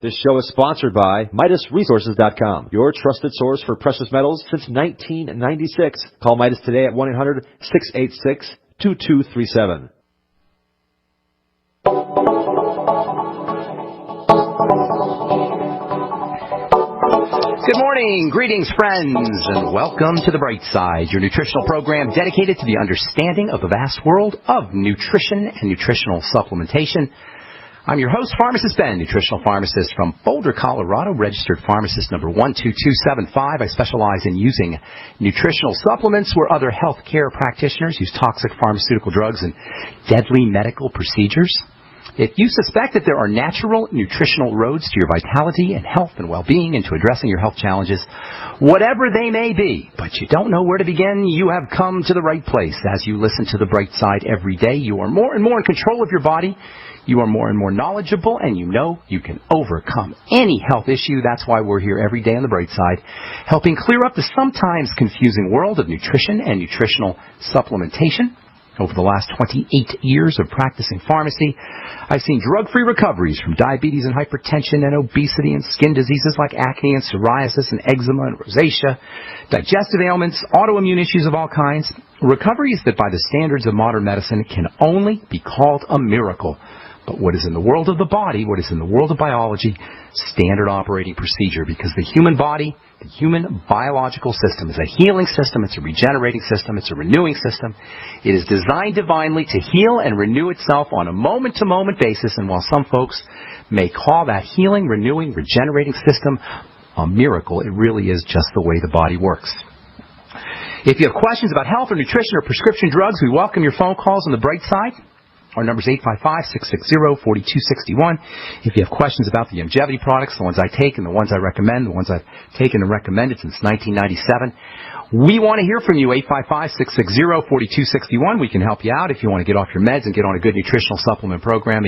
This show is sponsored by MidasResources.com, your trusted source for precious metals since 1996. Call Midas today at 1-800-686-2237. Good morning, greetings friends, and welcome to The Bright Side, your nutritional program dedicated to the understanding of the vast world of nutrition and nutritional supplementation. I'm your host, Pharmacist Ben, nutritional pharmacist from Boulder, Colorado, registered pharmacist number 12275. I specialize in using nutritional supplements where other healthcare practitioners use toxic pharmaceutical drugs and deadly medical procedures. If you suspect that there are natural nutritional roads to your vitality and health and well-being and to addressing your health challenges, whatever they may be, but you don't know where to begin, you have come to the right place. As you listen to The Bright Side every day, you are more and more in control of your body. You are more and more knowledgeable, and you know you can overcome any health issue. That's why we're here every day on The Bright Side, helping clear up the sometimes confusing world of nutrition and nutritional supplementation. Over the last 28 years of practicing pharmacy, I've seen drug-free recoveries from diabetes and hypertension and obesity and skin diseases like acne and psoriasis and eczema and rosacea, digestive ailments, autoimmune issues of all kinds, recoveries that by the standards of modern medicine can only be called a miracle. But what is in the world of the body, what is in the world of biology, standard operating procedure, because the human body, the human biological system is a healing system, it's a regenerating system, it's a renewing system. It is designed divinely to heal and renew itself on a moment-to-moment basis, and while some folks may call that healing, renewing, regenerating system a miracle, it really is just the way the body works. If you have questions about health or nutrition or prescription drugs, we welcome your phone calls on The Bright Side. Our number is 855-660-4261. If you have questions about the longevity products, the ones I take and the ones I recommend, the ones I've taken and recommended since 1997, we want to hear from you, 855-660-4261. We can help you out if you want to get off your meds and get on a good nutritional supplement program.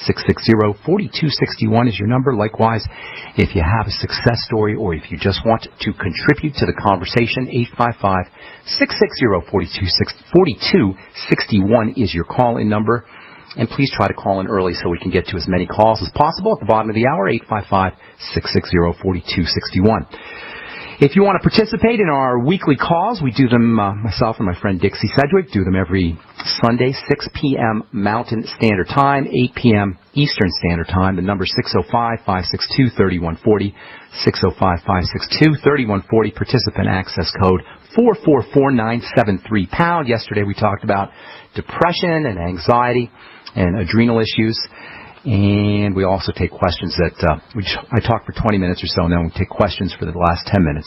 855-660-4261 is your number. Likewise, if you have a success story or if you just want to contribute to the conversation, 855-660-4261 is your call-in number. And please try to call in early so we can get to as many calls as possible at the bottom of the hour, 855-660-4261. If you want to participate in our weekly calls, we do them, myself and my friend Dixie Sedgwick, do them every Sunday, 6 p.m. Mountain Standard Time, 8 p.m. Eastern Standard Time. The number is 605-562-3140, 605-562-3140, participant access code 444-973-pound. Yesterday we talked about depression and anxiety and adrenal issues. And we also take questions that I talk for 20 minutes or so, and then we take questions for the last 10 minutes.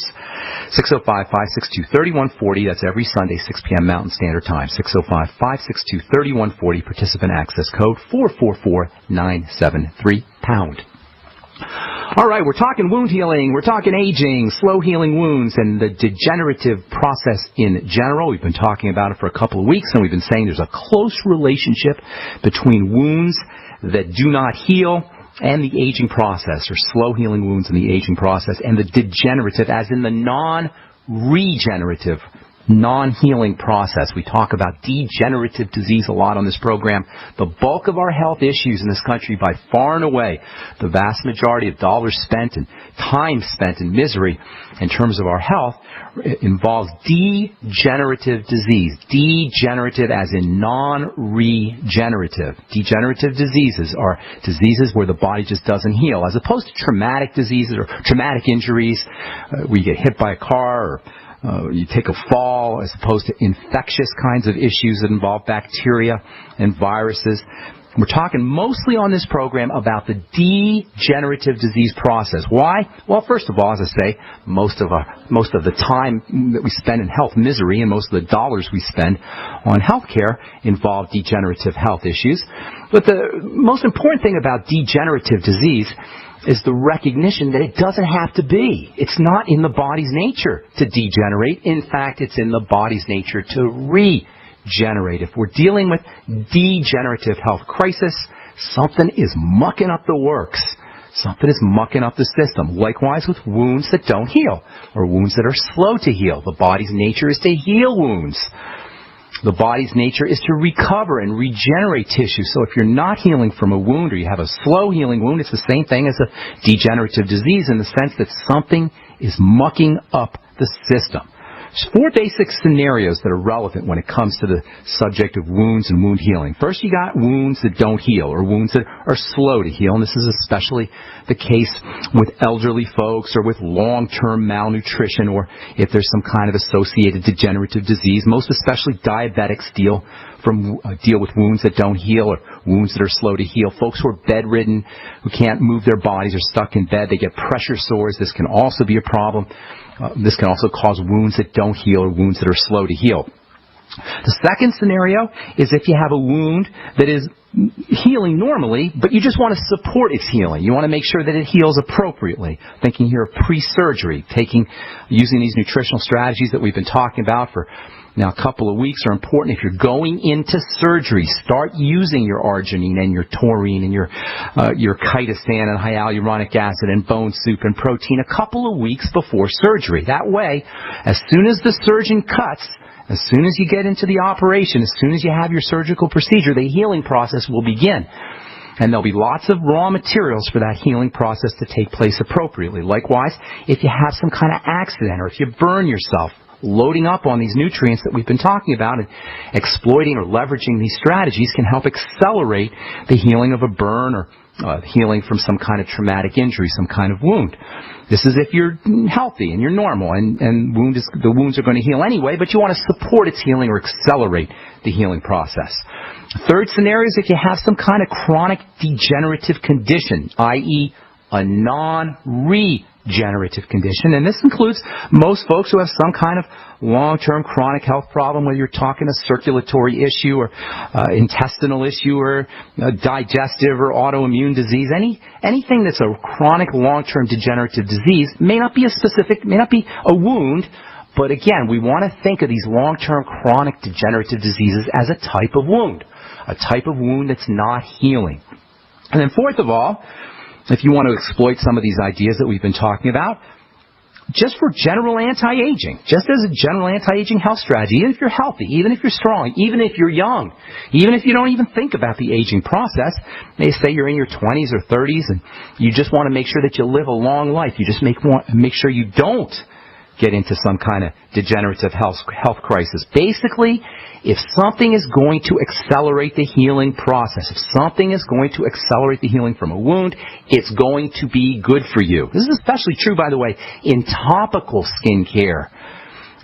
605-562-3140. That's every Sunday, 6 p.m. Mountain Standard Time. 605-562-3140. Participant access code 444-973-pound. All right, we're talking wound healing, we're talking aging, slow healing wounds, and the degenerative process in general. We've been talking about it for a couple of weeks, and we've been saying there's a close relationship between wounds that do not heal and the aging process, or slow healing wounds and the aging process, and the degenerative, as in the non-regenerative, non-healing process. We talk about degenerative disease a lot on this program. The bulk of our health issues in this country, by far and away, the vast majority of dollars spent and time spent in misery in terms of our health, involves degenerative disease. Degenerative as in non-regenerative. Degenerative diseases are diseases where the body just doesn't heal, as opposed to traumatic diseases or traumatic injuries, where you get hit by a car or you take a fall, as opposed to infectious kinds of issues that involve bacteria and viruses. We're talking mostly on this program about the degenerative disease process. Why? Well, first of all, as I say, most of the time that we spend in health misery and most of the dollars we spend on health care involve degenerative health issues. But the most important thing about degenerative disease is the recognition that it doesn't have to be. It's not in the body's nature to degenerate. In fact, it's in the body's nature to regenerate. If we're dealing with degenerative health crisis, something is mucking up the works. Something is mucking up the system. Likewise with wounds that don't heal, or wounds that are slow to heal. The body's nature is to heal wounds. The body's nature is to recover and regenerate tissue. So if you're not healing from a wound or you have a slow healing wound, it's the same thing as a degenerative disease in the sense that something is mucking up the system. There's 4 basic scenarios that are relevant when it comes to the subject of wounds and wound healing. First, you got wounds that don't heal or wounds that are slow to heal, and this is especially the case with elderly folks or with long-term malnutrition or if there's some kind of associated degenerative disease. Most especially diabetics deal with wounds that don't heal or wounds that are slow to heal. Folks who are bedridden, who can't move their bodies, are stuck in bed, they get pressure sores. This can also be a problem. This can also cause wounds that don't heal or wounds that are slow to heal. The second scenario is if you have a wound that is healing normally, but you just want to support its healing. You want to make sure that it heals appropriately. Thinking here of pre-surgery, using these nutritional strategies that we've been talking about for now a couple of weeks are important. If you're going into surgery, start using your arginine and your taurine and your chitosan and hyaluronic acid and bone soup and protein a couple of weeks before surgery. That way, as soon as the surgeon cuts, as soon as you get into the operation, as soon as you have your surgical procedure, the healing process will begin. And there'll be lots of raw materials for that healing process to take place appropriately. Likewise, if you have some kind of accident or if you burn yourself, loading up on these nutrients that we've been talking about and exploiting or leveraging these strategies can help accelerate the healing of a burn or healing from some kind of traumatic injury, some kind of wound. This is if you're healthy and you're normal and the wounds are going to heal anyway, but you want to support its healing or accelerate the healing process. Third scenario is if you have some kind of chronic degenerative condition, i.e. a non-regenerative condition, and this includes most folks who have some kind of long-term chronic health problem, whether you're talking a circulatory issue or intestinal issue or digestive or autoimmune disease. Anything that's a chronic long-term degenerative disease may not be a wound, but again, we want to think of these long-term chronic degenerative diseases as a type of wound that's not healing. And then fourth of all, if you want to exploit some of these ideas that we've been talking about, just for general anti-aging, just as a general anti-aging health strategy, even if you're healthy, even if you're strong, even if you're young, even if you don't even think about the aging process, may say you're in your 20s or 30s and you just want to make sure that you live a long life. You just make sure you don't get into some kind of degenerative health crisis. Basically, if something is going to accelerate the healing process, if something is going to accelerate the healing from a wound, it's going to be good for you. This is especially true, by the way, in topical skincare.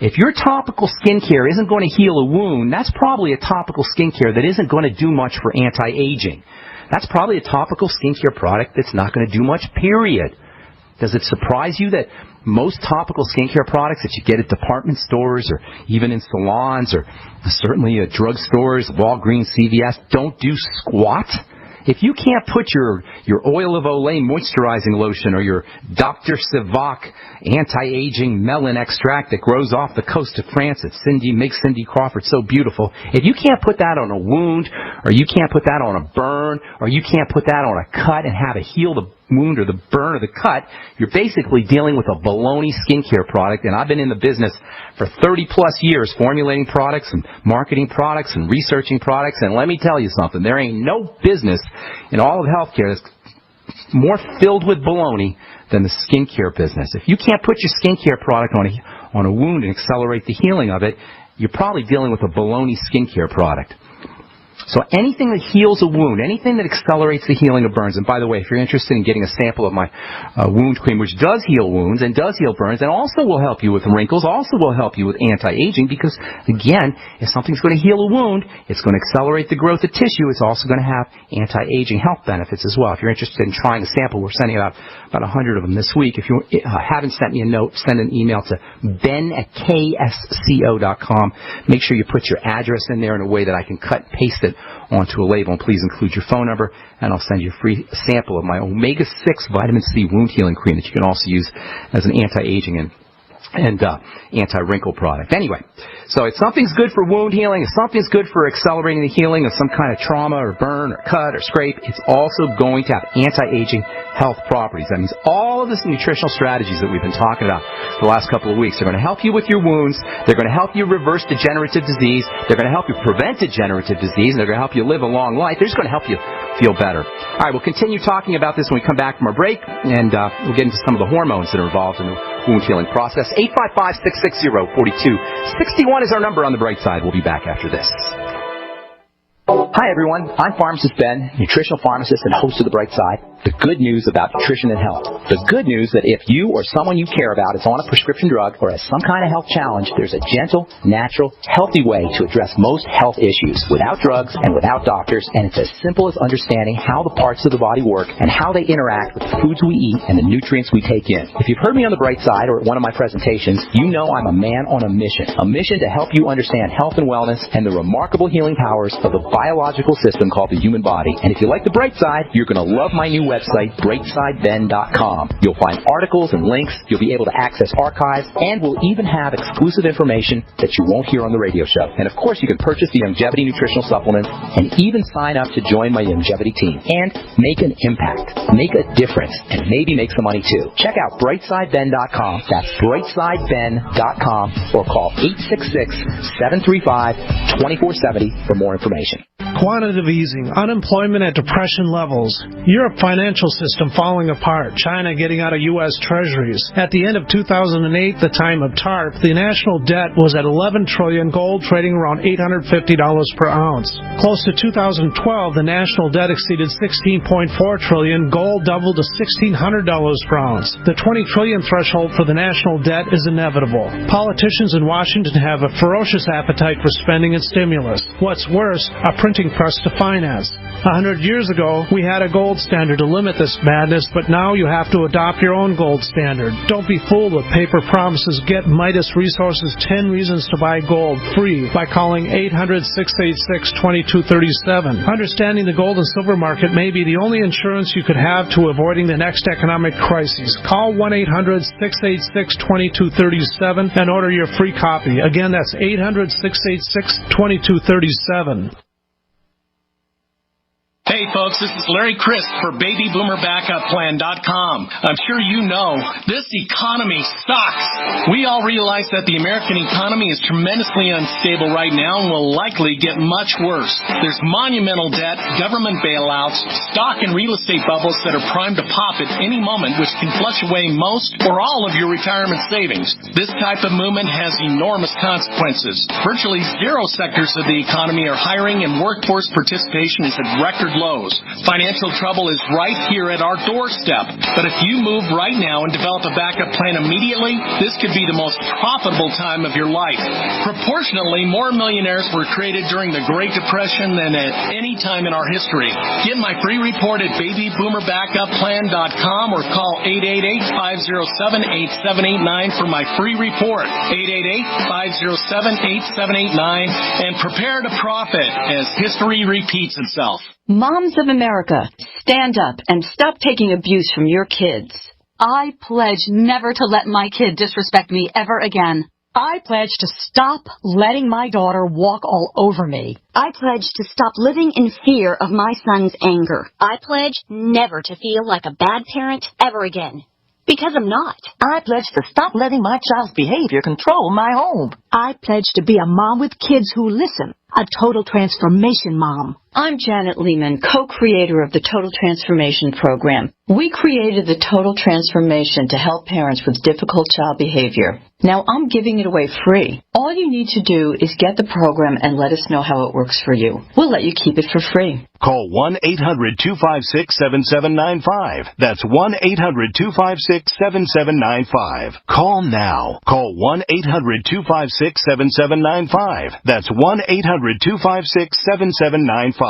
If your topical skincare isn't going to heal a wound, that's probably a topical skincare that isn't going to do much for anti-aging. That's probably a topical skincare product that's not going to do much, period. Does it surprise you that most topical skincare products that you get at department stores or even in salons or certainly at drugstores, Walgreens, CVS, don't do squat? If you can't put your Oil of Olay moisturizing lotion or your Dr. Sivak anti-aging melon extract that grows off the coast of France that makes Cindy Crawford so beautiful, if you can't put that on a wound or you can't put that on a burn or you can't put that on a cut and have it heal the wound or the burn or the cut, you're basically dealing with a baloney skincare product. And I've been in the business for 30 plus years formulating products and marketing products and researching products, and let me tell you something, there ain't no business in all of healthcare that's more filled with baloney than the skincare business. If you can't put your skincare product on a wound and accelerate the healing of it, you're probably dealing with a baloney skincare product. So anything that heals a wound, anything that accelerates the healing of burns, and by the way, if you're interested in getting a sample of my wound cream, which does heal wounds and does heal burns and also will help you with wrinkles, also will help you with anti-aging, because again, if something's going to heal a wound, it's going to accelerate the growth of tissue. It's also going to have anti-aging health benefits as well. If you're interested in trying a sample, we're sending out about 100 of them this week. If you haven't sent me a note, send an email to ben@ksco.com. Make sure you put your address in there in a way that I can cut and paste it onto a label, and please include your phone number, and I'll send you a free sample of my omega-6 vitamin C wound healing cream that you can also use as an anti-aging and and anti-wrinkle product. Anyway, so if something's good for wound healing, if something's good for accelerating the healing of some kind of trauma or burn or cut or scrape, it's also going to have anti-aging health properties. That means all of this nutritional strategies that we've been talking about the last couple of weeks are going to help you with your wounds. They're going to help you reverse degenerative disease. They're going to help you prevent degenerative disease, and they're going to help you live a long life. They're just going to help you feel better. All right, we'll continue talking about this when we come back from our break, and we'll get into some of the hormones that are involved in the wound healing process. 855-660-4261 is our number on the bright side. We'll be back after this. Hi, everyone. I'm Pharmacist Ben, nutritional pharmacist and host of The Bright Side. The good news about nutrition and health. The good news that if you or someone you care about is on a prescription drug or has some kind of health challenge, there's a gentle, natural, healthy way to address most health issues without drugs and without doctors, and it's as simple as understanding how the parts of the body work and how they interact with the foods we eat and the nutrients we take in. If you've heard me on The Bright Side or at one of my presentations, you know I'm a man on a mission to help you understand health and wellness and the remarkable healing powers of the biological system called the human body. And if you like The Bright Side, you're going to love my new website, brightsideben.com. You'll find articles and links, you'll be able to access archives, and we'll even have exclusive information that you won't hear on the radio show. And of course, you can purchase the Longevity nutritional supplements and even sign up to join my Longevity team and make an impact, make a difference, and maybe make some money too. Check out brightsideben.com. That's brightsideben.com, or call 866-735-2470 for more information. Quantitative easing, unemployment at depression levels, Europe financial system falling apart, China getting out of U.S. treasuries. At the end of 2008, the time of TARP, the national debt was at $11 trillion, gold trading around $850 per ounce. Close to 2012, the national debt exceeded $16.4 trillion, gold doubled to $1,600 per ounce. The $20 trillion threshold for the national debt is inevitable. Politicians in Washington have a ferocious appetite for spending and stimulus. What's worse, a printing press to finance. 100 years ago, we had a gold standard to limit this madness, but now you have to adopt your own gold standard. Don't be fooled with paper promises. Get Midas Resources 10 Reasons to Buy Gold free by calling 800-686-2237. Understanding the gold and silver market may be the only insurance you could have to avoiding the next economic crisis. Call 1-800-686-2237 and order your free copy. Again, that's 800-686-2237. Hey folks, this is Larry Crisp for BabyBoomerBackupPlan.com. I'm sure you know this economy sucks. We all realize that the American economy is tremendously unstable right now and will likely get much worse. There's monumental debt, government bailouts, stock and real estate bubbles that are primed to pop at any moment, which can flush away most or all of your retirement savings. This type of movement has enormous consequences. Virtually zero sectors of the economy are hiring, and workforce participation is at record lows. Financial trouble is right here at our doorstep. But if you move right now and develop a backup plan immediately, this could be the most profitable time of your life. Proportionately, more millionaires were created during the Great Depression than at any time in our history. Get my free report at BabyBoomerBackupPlan.com or call 888-507-8789 for my free report. 888-507-8789 and prepare to profit as history repeats itself. Moms of America, stand up and stop taking abuse from your kids. I pledge never to let my kid disrespect me ever again. I pledge to stop letting my daughter walk all over me. I pledge to stop living in fear of my son's anger. I pledge never to feel like a bad parent ever again. Because I'm not. I pledge to stop letting my child's behavior control my home. I pledge to be a mom with kids who listen, a total transformation mom. I'm Janet Lehman, co-creator of the Total Transformation Program. We created the Total Transformation to help parents with difficult child behavior. Now I'm giving it away free. All you need to do is get the program and let us know how it works for you. We'll let you keep it for free. Call 1-800-256-7795. That's 1-800-256-7795. Call now. Call 1-800-256-7795. That's 1-800-256-7795.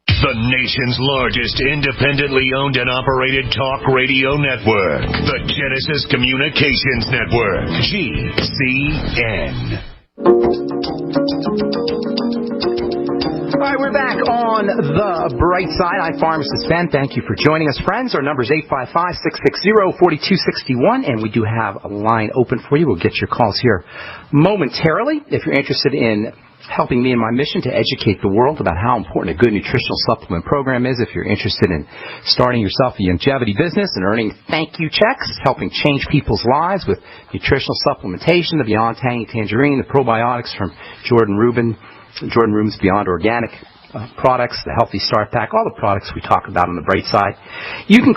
The nation's largest independently owned and operated talk radio network. The Genesis Communications Network. GCN. All right, we're back on the bright side. I'm Pharmacist Ben. Thank you for joining us, friends. Our number is 855-660-4261, and we do have a line open for you. We'll get your calls here momentarily. If you're interested in helping me in my mission to educate the world about how important a good nutritional supplement program is, if you're interested in starting yourself a longevity business and earning thank you checks, helping change people's lives with nutritional supplementation, the Beyond Tangy Tangerine, the probiotics from Jordan Rubin's Beyond Organic products, the Healthy Start Pack, all the products we talk about on the bright side, you can